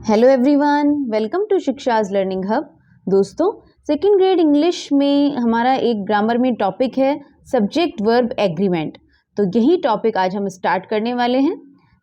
Hello everyone, welcome to Shiksha's learning hub. दोस्तों, second grade English में हमारा एक ग्रामर में टॉपिक है सब्जेक्ट वर्ब एग्रीमेंट। तो यही टॉपिक आज हम स्टार्ट करने वाले हैं।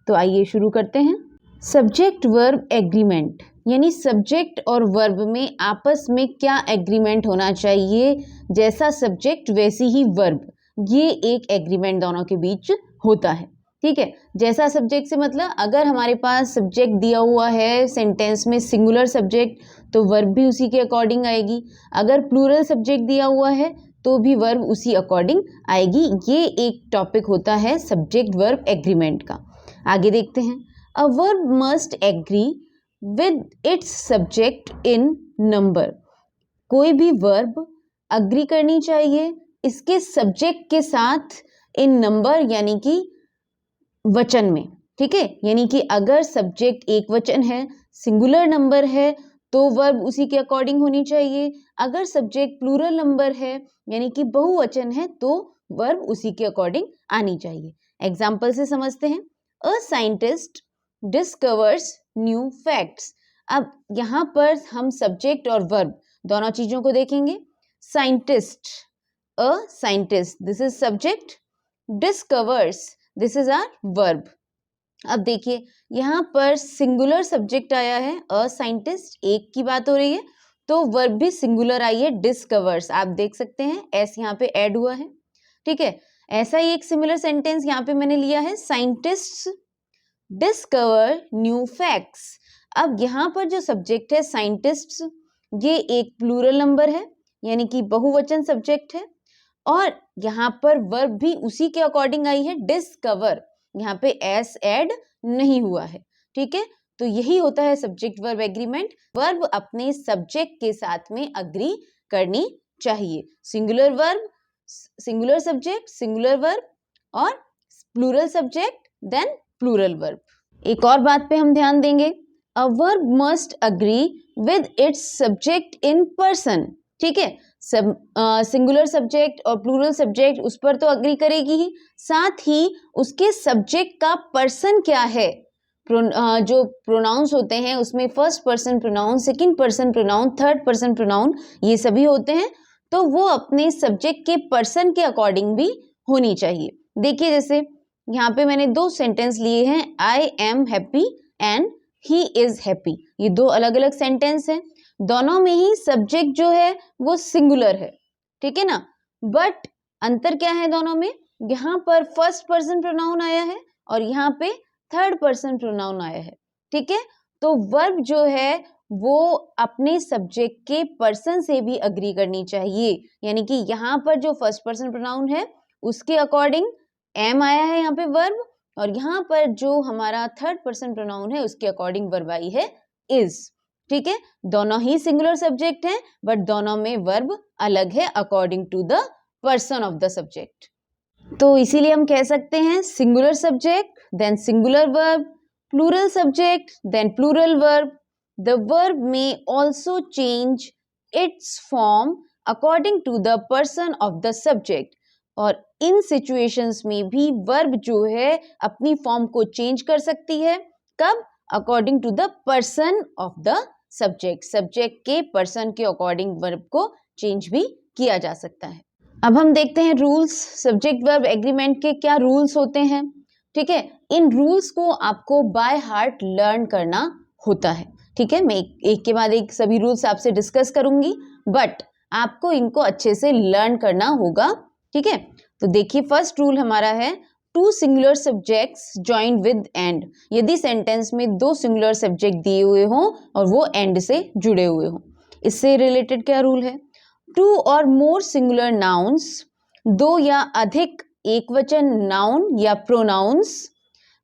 तो आइए शुरू करते हैं। सब्जेक्ट वर्ब एग्रीमेंट यानी सब्जेक्ट और वर्ब में आपस में क्या एग्रीमेंट होना चाहिए, जैसा सब्जेक्ट वैसी ही वर्ब, ये एक एग्रीमेंट दोनों के बीच होता है। ठीक है, जैसा सब्जेक्ट से मतलब अगर हमारे पास सब्जेक्ट दिया हुआ है सेंटेंस में सिंगुलर सब्जेक्ट, तो वर्ब भी उसी के अकॉर्डिंग आएगी। अगर प्लूरल सब्जेक्ट दिया हुआ है तो भी वर्ब उसी अकॉर्डिंग आएगी। ये एक टॉपिक होता है सब्जेक्ट वर्ब एग्रीमेंट का। आगे देखते हैं। A verb must agree with its subject in number. कोई भी वर्ब अग्री करनी चाहिए इसके सब्जेक्ट के साथ इन नंबर यानी कि वचन में। ठीक है, यानी कि अगर सब्जेक्ट एक वचन है, सिंगुलर नंबर है, तो वर्ब उसी के अकॉर्डिंग होनी चाहिए। अगर सब्जेक्ट प्लूरल नंबर है यानी कि बहुवचन है, तो वर्ब उसी के अकॉर्डिंग आनी चाहिए। एग्जाम्पल से समझते हैं। A scientist discovers new facts. अब यहाँ पर हम सब्जेक्ट और वर्ब दोनों चीजों को देखेंगे। Scientist, a scientist, this is subject. Discovers, this is are verb. अब देखिए यहाँ पर सिंगुलर सब्जेक्ट आया है, अ साइंटिस्ट, एक की बात हो रही है, तो वर्ब भी सिंगुलर आई है, डिस्कवर्स। आप देख सकते हैं एस यहाँ पे ऐड हुआ है। ठीक है, ऐसा ही एक सिमिलर सेंटेंस यहाँ पे मैंने लिया है, साइंटिस्ट्स डिस्कवर न्यू फैक्ट्स। अब यहाँ पर जो सब्जेक्ट है साइंटिस्ट्स, ये एक प्लूरल नंबर है यानी कि बहुवचन सब्जेक्ट है, और यहाँ पर वर्ब भी उसी के अकॉर्डिंग आई है, डिस्कवर। यहाँ पे एस ऐड नहीं हुआ है। ठीक है, तो यही होता है सब्जेक्ट वर्ब एग्रीमेंट। वर्ब अपने सब्जेक्ट के साथ में अग्री करनी चाहिए। Singular verb, singular subject, singular verb, और plural subject then plural verb. एक और बात पे हम ध्यान देंगे। A verb must agree with its subject in person. ठीक है, सब सिंगुलर सब्जेक्ट और प्लूरल सब्जेक्ट उस पर तो अग्री करेगी ही, साथ ही उसके सब्जेक्ट का पर्सन क्या है, जो प्रोनाउंस होते हैं उसमें first person pronoun, second person pronoun, third person pronoun, ये सभी होते हैं, तो वो अपने सब्जेक्ट के पर्सन के अकॉर्डिंग भी होनी चाहिए। देखिए जैसे यहाँ पे मैंने दो सेंटेंस लिए हैं, I am happy and he is happy. ये दो अलग अलग सेंटेंस हैं, दोनों में ही सब्जेक्ट जो है वो सिंगुलर है। ठीक है ना, बट अंतर क्या है दोनों में, यहाँ पर फर्स्ट पर्सन प्रोनाउन आया है और यहाँ पे थर्ड पर्सन प्रोनाउन आया है। ठीक है, तो वर्ब जो है वो अपने सब्जेक्ट के पर्सन से भी अग्री करनी चाहिए, यानी कि यहाँ पर जो फर्स्ट पर्सन प्रोनाउन है उसके अकॉर्डिंग एम आया है यहाँ पे वर्ब, और यहाँ पर जो हमारा थर्ड पर्सन प्रोनाउन है उसके अकॉर्डिंग वर्ब आई है इज। ठीक है, दोनों ही सिंगुलर सब्जेक्ट हैं बट दोनों में वर्ब अलग है according to the person of the subject. तो इसीलिए हम कह सकते हैं singular subject then singular verb, plural subject then plural verb. The verb may also change its form according to the person of the subject. और इन situations में भी वर्ब जो है अपनी फॉर्म को चेंज कर सकती है। कब? According to the person of the subject, subject के पर्सन के अकॉर्डिंग वर्ब को चेंज भी किया जा सकता है। अब हम देखते हैं रूल्स। सब्जेक्ट वर्ब एग्रीमेंट के क्या रूल्स होते हैं। ठीक है, इन रूल्स को आपको बाय हार्ट लर्न करना होता है। ठीक है, मैं एक के बाद एक सभी रूल्स आपसे डिस्कस करूंगी, बट आपको इनको अच्छे से लर्न करना होगा। ठीक है, तो देखिए फर्स्ट रूल हमारा है, two singular subjects joined with and. यदि सेंटेंस में दो सिंगुलर सब्जेक्ट दिए हुए हों और वो एंड से जुड़े हुए हों, इससे रिलेटेड क्या रूल है, टू और मोर सिंगुलर नाउन्स, दो या अधिक एक वचन नाउन या प्रोनाउंस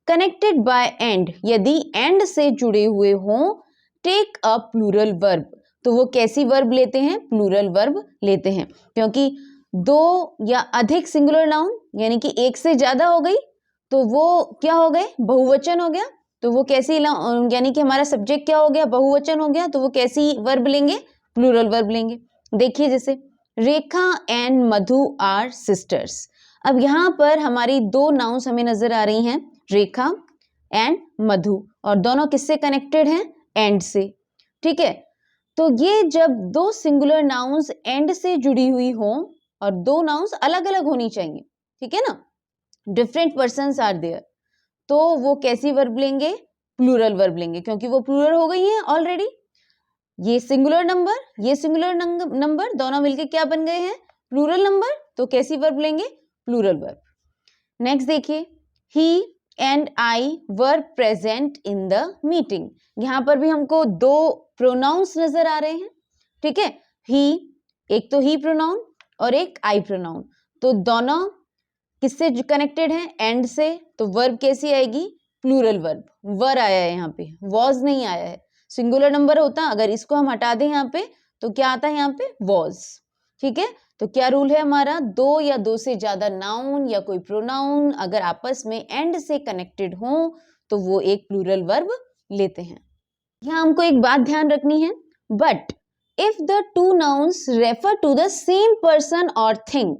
कनेक्टेड बाय एंड, यदि एंड से जुड़े हुए हों, टेक अ प्लूरल वर्ब। तो वो कैसी वर्ब लेते हैं, प्लूरल वर्ब लेते हैं, क्योंकि दो या अधिक सिंगुलर नाउन यानी कि एक से ज्यादा हो गई तो वो क्या हो गए, बहुवचन हो गया, तो वो कैसी यानी कि हमारा सब्जेक्ट क्या हो गया, बहुवचन हो गया, तो वो कैसी वर्ब लेंगे, प्लूरल वर्ब लेंगे। देखिए जैसे रेखा एंड मधु आर सिस्टर्स। अब यहाँ पर हमारी दो नाउन्स हमें नजर आ रही हैं, रेखा एंड मधु, और दोनों किससे कनेक्टेड हैं, एंड से, ठीक है। तो ये जब दो सिंगुलर नाउन्स एंड से जुड़ी हुई हो और दो नाउन्स अलग अलग होनी चाहिए, ठीक है ना, डिफरेंट पर्सन्स आर देयर, तो वो कैसी वर्ब लेंगे, प्लूरल वर्ब लेंगे, क्योंकि वो प्लूरल हो गई है ऑलरेडी। ये सिंगुलर नंबर, ये सिंगुलर नंबर दोनों मिलके क्या बन गए हैं, प्लूरल नंबर, तो कैसी वर्ब लेंगे, प्लूरल वर्ब। नेक्स्ट देखिए, he and I were present in the meeting. यहां पर भी हमको दो प्रोनाउंस नजर आ रहे हैं, ठीक है। ही, एक तो ही प्रोनाउन और एक आई प्रोनाउन, तो दोनों किससे कनेक्टेड हैं, एंड से, तो वर्ब कैसी आएगी, प्लूरल वर्ब। वर आया है यहाँ पे, वॉज नहीं आया है। सिंगुलर नंबर होता, अगर इसको हम हटा दें यहाँ पे तो क्या आता है यहाँ पे, वॉज, ठीक है। तो क्या रूल है हमारा, दो या दो से ज्यादा नाउन या कोई प्रोनाउन अगर आपस में एंड से कनेक्टेड हो तो वो एक प्लूरल वर्ब लेते हैं। यहाँ हमको एक बात ध्यान रखनी है, but if the two nouns refer to the same person और thing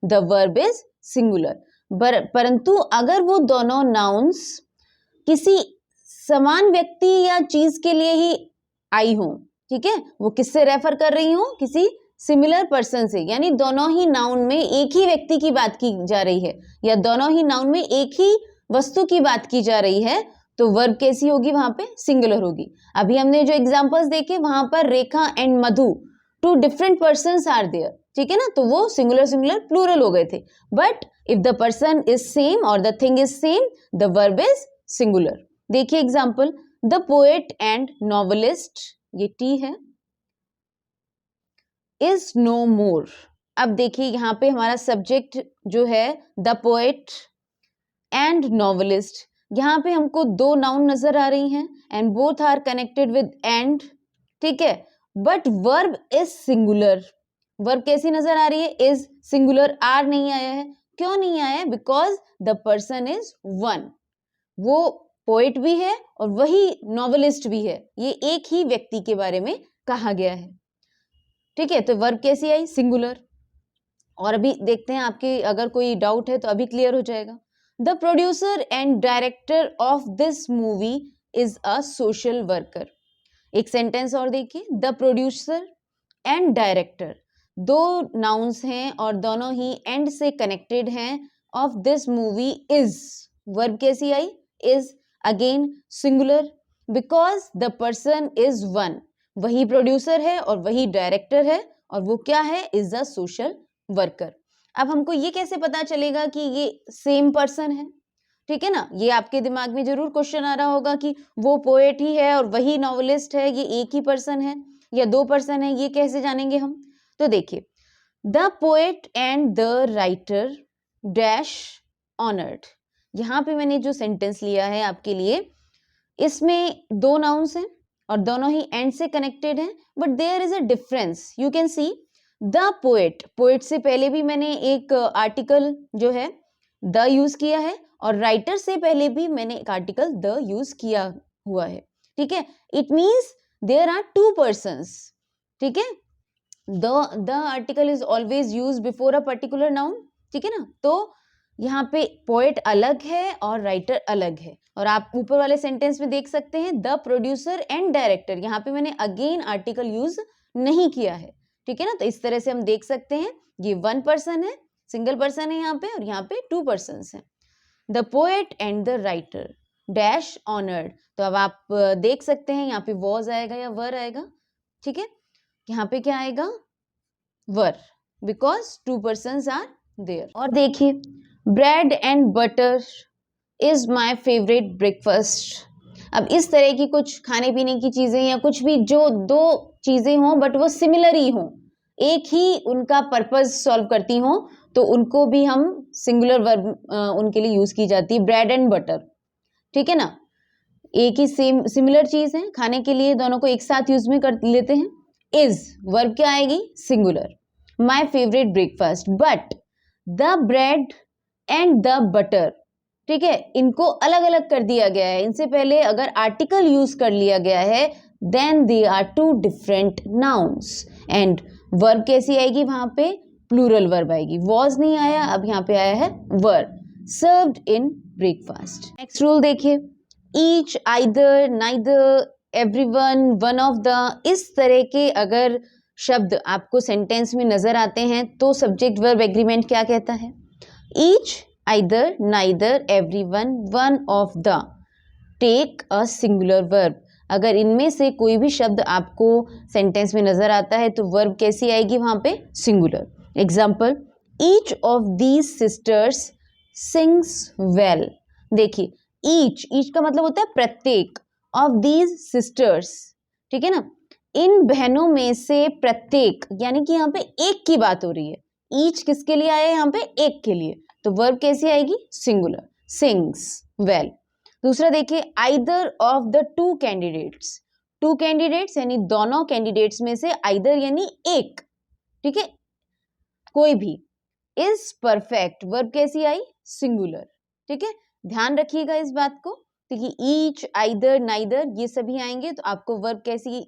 the verb is singular. परंतु अगर वो दोनों नाउन्स किसी समान व्यक्ति या चीज के लिए ही आई हो, ठीक है, वो किससे रेफर कर रही हो, किसी सिमिलर पर्सन से, यानी दोनों ही नाउन में एक ही व्यक्ति की बात की जा रही है या दोनों ही नाउन में एक ही वस्तु की बात की जा रही है, तो वर्ब कैसी होगी, वहां पे सिंगुलर होगी। अभी हमने जो एग्जांपल्स देखे वहां पर Rekha and Madhu, two different persons are there, ठीक है ना, तो वो सिंगुलर सिंगुलर प्लूरल हो गए थे। But if the person is same और the thing is same, the verb is singular. देखिए example, the poet and novelist, ये टी है, इज नो मोर। अब देखिए यहाँ पे हमारा सब्जेक्ट जो है द पोएट एंड नॉवेलिस्ट, यहाँ पे हमको दो नाउन नजर आ रही हैं and both are connected with and, ठीक है, but verb is singular. Verb कैसी नजर आ रही है, इज सिंगुलर, आर नहीं आया है। क्यों नहीं आया है, because the person is one, वो पोएट भी है और वही नॉवेलिस्ट भी है, ये एक ही व्यक्ति के बारे में कहा गया है, ठीक है। तो वर्ब कैसी आई, सिंगुलर। और अभी देखते हैं, आपके अगर कोई डाउट है तो अभी क्लियर हो जाएगा। The producer and director of this movie is a social worker. एक सेंटेंस और देखिए, द प्रोड्यूसर एंड डायरेक्टर, दो नाउन्स हैं और दोनों ही एंड से कनेक्टेड हैं, of this movie is, verb कैसी आई, is, again singular, because the person is one, वही प्रोड्यूसर है और वही डायरेक्टर है और वो क्या है, इज अ सोशल वर्कर। अब हमको ये कैसे पता चलेगा कि ये सेम पर्सन है, ठीक है ना, ये आपके दिमाग में जरूर क्वेश्चन आ रहा होगा कि वो पोएट ही है और वही नॉवेलिस्ट है, ये एक ही पर्सन है या दो पर्सन है, ये कैसे जानेंगे हम। तो देखिए, the poet and the writer dash honoured, यहाँ पे मैंने जो सेंटेंस लिया है आपके लिए, इसमें दो नाउन्स हैं और दोनों ही एंड से कनेक्टेड हैं, but there is a difference, you can see the poet, poet से पहले भी मैंने एक आर्टिकल जो है द यूज किया है और राइटर से पहले भी मैंने एक आर्टिकल द यूज किया हुआ है, ठीक है। It means there are two persons, ठीक है, the article is always use before a particular noun, ठीक है ना। तो यहाँ पे पोएट अलग है और राइटर अलग है, और आप ऊपर वाले सेंटेंस में देख सकते हैं द प्रोड्यूसर एंड डायरेक्टर, यहाँ पे मैंने अगेन आर्टिकल यूज नहीं किया है, ठीक है ना। तो इस तरह से हम देख सकते हैं ये वन पर्सन है, सिंगल पर्सन है यहाँ पे, और यहाँ पे टू पर्सन्स हैं। The poet and the writer dash honoured, तो अब आप देख सकते हैं यहाँ पे वॉज आएगा या वर आएगा, ठीक है, यहाँ पे क्या आएगा, were, because two persons are there. और देखिए, bread and butter is my favourite breakfast. अब इस तरह की कुछ खाने पीने की चीजें या कुछ भी जो दो चीजें हों बट वो सिमिलर ही हों, एक ही उनका पर्पस सॉल्व करती हों, तो उनको भी हम सिंगुलर वर्ब उनके लिए यूज की जाती है, ब्रेड एंड बटर, ठीक है ना, एक ही सेम सिमिलर चीज है, खाने के लिए दोनों को एक साथ यूज में कर लेते हैं। इज वर्ब क्या आएगी, singular, my favourite breakfast, but the bread and the butter, ठीक है, इनको अलग अलग कर दिया गया है। इनसे पहले अगर आर्टिकल यूज कर लिया गया है then they are two different nouns, and verb कैसी आएगी, वहां पे प्लूरल वर्ब आएगी, वॉज नहीं आया, अब यहाँ पे आया है were, served in breakfast. Next rule देखिए, each, either, neither, everyone, one of the, इस तरह के अगर शब्द आपको सेंटेंस में नजर आते हैं तो सब्जेक्ट वर्ब एग्रीमेंट क्या कहता है? Each, either, neither, everyone, one of the, take a singular verb. अगर इनमें से कोई भी शब्द आपको सेंटेंस में नजर आता है तो वर्ब कैसी आएगी वहां पे? Singular. Example, each of these sisters sings well. देखिए, ईच का मतलब होता है प्रत्येक, ऑफ दीज सिस्टर्स, ठीक है ना, इन बहनों में से प्रत्येक, यानी कि यहाँ पे एक की बात हो रही है। ईच किसके लिए आया है यहाँ पे? एक के लिए, तो वर्ब कैसी आएगी? Singular, sings well. दूसरा देखिए, either of the two candidates, two candidates यानी दोनों कैंडिडेट्स में से आइदर यानी एक, ठीक है, कोई भी, इज परफेक्ट, वर्ब कैसी आई? सिंगुलर, ठीक है, ध्यान रखिएगा इस बात को। देखिए, ईच, आइदर, नाइदर ये सभी आएंगे तो आपको वर्ब कैसी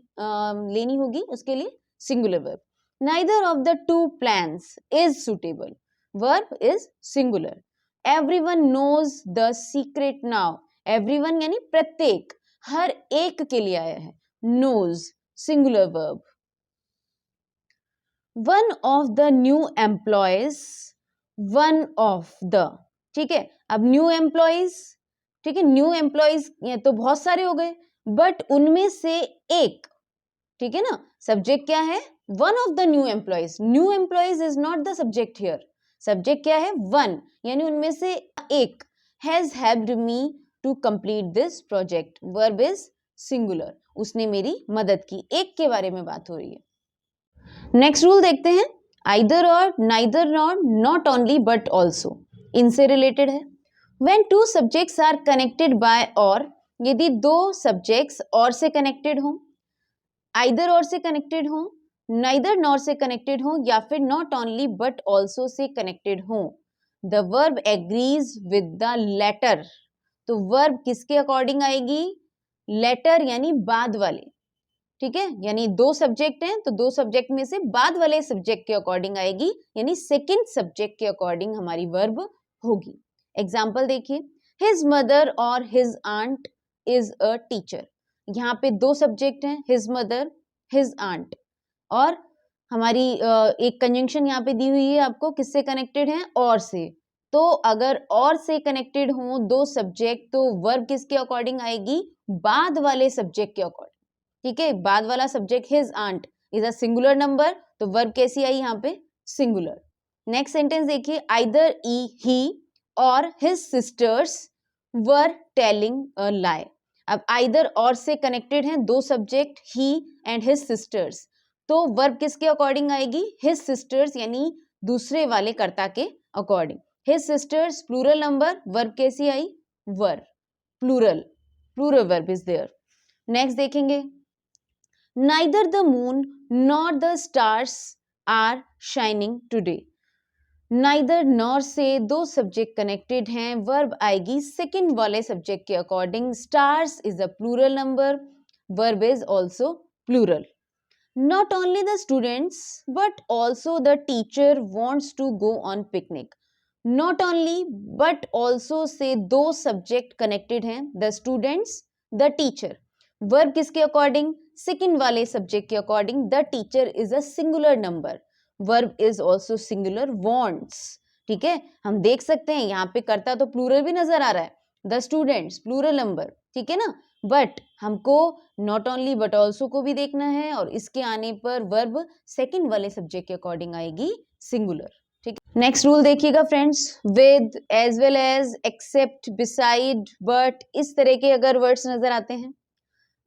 लेनी होगी? उसके लिए singular verb. Neither of the two plans is suitable, verb is singular. Everyone knows the secret now, everyone यानी प्रत्येक, हर एक के लिए आया है। Knows, singular verb. One of the new employees, one of the, ठीक है, अब न्यू एम्प्लॉयज, ठीक है, न्यू एम्प्लॉयज ये तो बहुत सारे हो गए, बट उनमें से एक, ठीक है ना, सब्जेक्ट क्या है? One of the new employees, new employees is not the subject here, subject क्या है? वन, यानी उनमें से एक, has helped me to complete this project, verb is singular, उसने मेरी मदद की, एक के बारे में बात हो रही है। नेक्स्ट रूल देखते हैं, either or, neither nor, not only but also, इनसे रिलेटेड है। When two subjects are connected by or, यदि दो सब्जेक्ट्स और से कनेक्टेड हों, आइदर और से कनेक्टेड हों, नाइदर नॉर से कनेक्टेड हों, या फिर नॉट ओनली बट ऑल्सो से कनेक्टेड हों, the verb agrees with the latter, तो वर्ब किसके अकॉर्डिंग आएगी? लेटर यानी बाद वाले, ठीक है, यानी दो सब्जेक्ट हैं तो दो सब्जेक्ट में से बाद वाले सब्जेक्ट के अकॉर्डिंग आएगी, यानी सेकंड सब्जेक्ट के अकॉर्डिंग हमारी वर्ब होगी। एग्जाम्पल देखिए, his mother or his aunt is a teacher, यहाँ पे दो सब्जेक्ट हैं, हिज मदर, हिज आंट, और हमारी एक कंजंक्शन यहाँ पे दी हुई है आपको, किससे कनेक्टेड है? और से। तो अगर और से कनेक्टेड हो दो सब्जेक्ट तो वर्ब किसके अकॉर्डिंग आएगी? बाद वाले सब्जेक्ट के अकॉर्डिंग, ठीक है, बाद वाला subject his aunt is a singular number, तो वर्ब कैसी आई यहाँ पे? सिंगुलर। नेक्स्ट सेंटेंस देखिए, आइदर ही और his sisters were telling a lie. अब आइदर और से कनेक्टेड हैं दो subject, he and his sisters, तो वर्ब किसके अकॉर्डिंग आएगी? हिज सिस्टर्स यानी दूसरे वाले कर्ता के according. His sisters plural number, verb कैसी आई? Were, plural, plural verb is there. Next देखेंगे, neither the moon nor the stars are shining today, neither nor से दो सब्जेक्ट कनेक्टेड हैं, वर्ब आएगी सेकंड वाले सब्जेक्ट के according, stars is a plural number, verb is also plural. Not only the students but also the teacher wants to go on picnic. Not only but also से दो subject connected हैं, the students, the teacher. Verb किसके according? Second वाले subject के according, the teacher is a singular number. Verb is also singular, wants. ठीक है, हम देख सकते हैं यहाँ पे करता तो प्लूरल भी नजर आ रहा है, द स्टूडेंट्स प्लूरल नंबर, ठीक है ना, बट हमको नॉट ओनली बट ऑल्सो को भी देखना है और इसके आने पर वर्ब सेकंड वाले सब्जेक्ट के अकॉर्डिंग आएगी सिंगुलर, ठीक है। नेक्स्ट रूल देखिएगा friends, with, as well as, except, beside, but, इस तरह के अगर वर्ड्स नजर आते हैं,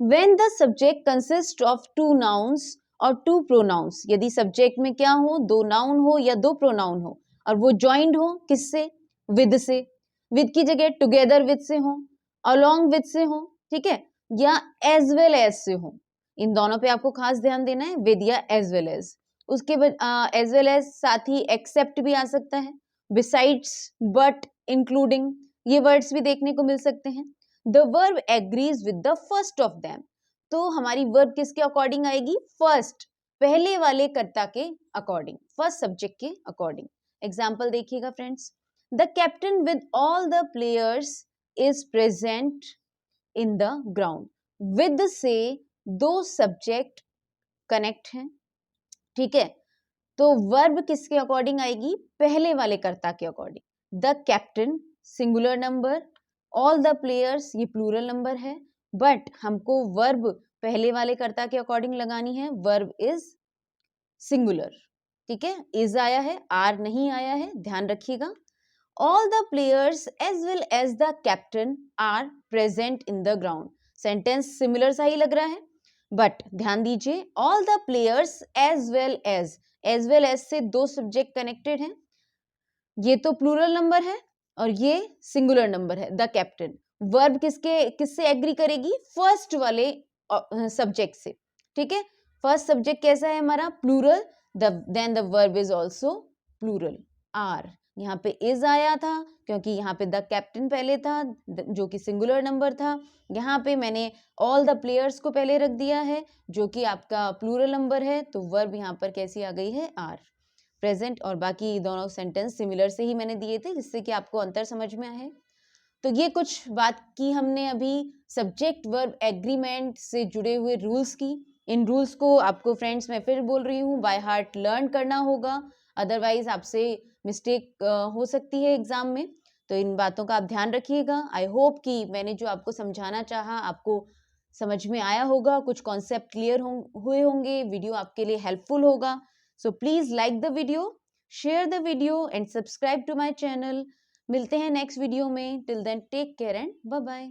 when the subject consist of two nouns और टू प्रोनाउंस, यदि सब्जेक्ट में क्या हो? दो नाउन हो या दो प्रोनाउन हो, और वो ज्वाइंट हो किससे? विद से, विद की जगह टुगेदर विद से हो, अलोंग विद से हो, ठीक है, या एज वेल एज से हो, इन दोनों पे आपको खास ध्यान देना है, विद या एज वेल एज। उसके बाद एज वेल एज साथ ही एक्सेप्ट भी आ सकता है, बिसाइड्स, बट, इंक्लूडिंग, ये वर्ड्स भी देखने को मिल सकते हैं। The verb agrees with the first of them, तो हमारी वर्ब किसके अकॉर्डिंग आएगी? फर्स्ट, पहले वाले कर्ता के अकॉर्डिंग, फर्स्ट सब्जेक्ट के अकॉर्डिंग। एग्जाम्पल देखिएगा friends, the captain with all the players is present in the ground, with से दो सब्जेक्ट कनेक्ट हैं, ठीक है। तो वर्ब किसके अकॉर्डिंग आएगी, पहले वाले कर्ता के according. The captain singular number, all the players ये प्लूरल नंबर है, बट हमको वर्ब पहले वाले कर्ता के अकॉर्डिंग लगानी है, वर्ब इज सिंगुलर, ठीक है। इज आया है, आर नहीं आया है, ध्यान रखिएगा। All the players as well as the captain are present in the ground, sentence similar सा ही लग रहा है, बट ध्यान दीजिए, all the players as well as से दो सब्जेक्ट कनेक्टेड हैं, ये तो प्लूरल नंबर है और ये सिंगुलर नंबर है, द कैप्टन। वर्ब किससे एग्री करेगी, फर्स्ट वाले सब्जेक्ट से, ठीक है। फर्स्ट सब्जेक्ट कैसा है हमारा, plural, then the verb is also plural, are. यहाँ पे इज आया था क्योंकि यहाँ पे द कैप्टन पहले था जो कि सिंगुलर नंबर था, यहाँ पे मैंने ऑल द प्लेयर्स को पहले रख दिया है जो कि आपका प्लूरल नंबर है, तो वर्ब यहाँ पर कैसी आ गई है, आर प्रेजेंट। और बाकी दोनों सेंटेंस सिमिलर से ही मैंने दिए थे जिससे कि आपको अंतर समझ में आए। तो ये कुछ बात की हमने अभी सब्जेक्ट वर्ब एग्रीमेंट से जुड़े हुए रूल्स की। इन रूल्स को आपको फ्रेंड्स मैं फिर बोल रही हूँ बाय हार्ट लर्न करना होगा, अदरवाइज आपसे मिस्टेक हो सकती है एग्जाम में। तो इन बातों का आप ध्यान रखिएगा। आई होप कि मैंने जो आपको समझाना चाहा आपको समझ में आया होगा, कुछ कॉन्सेप्ट क्लियर हुए होंगे, वीडियो आपके लिए हेल्पफुल होगा। So please like the video, share the video and subscribe to my channel. मिलते हैं नेक्स्ट वीडियो में, till then take care and bye bye.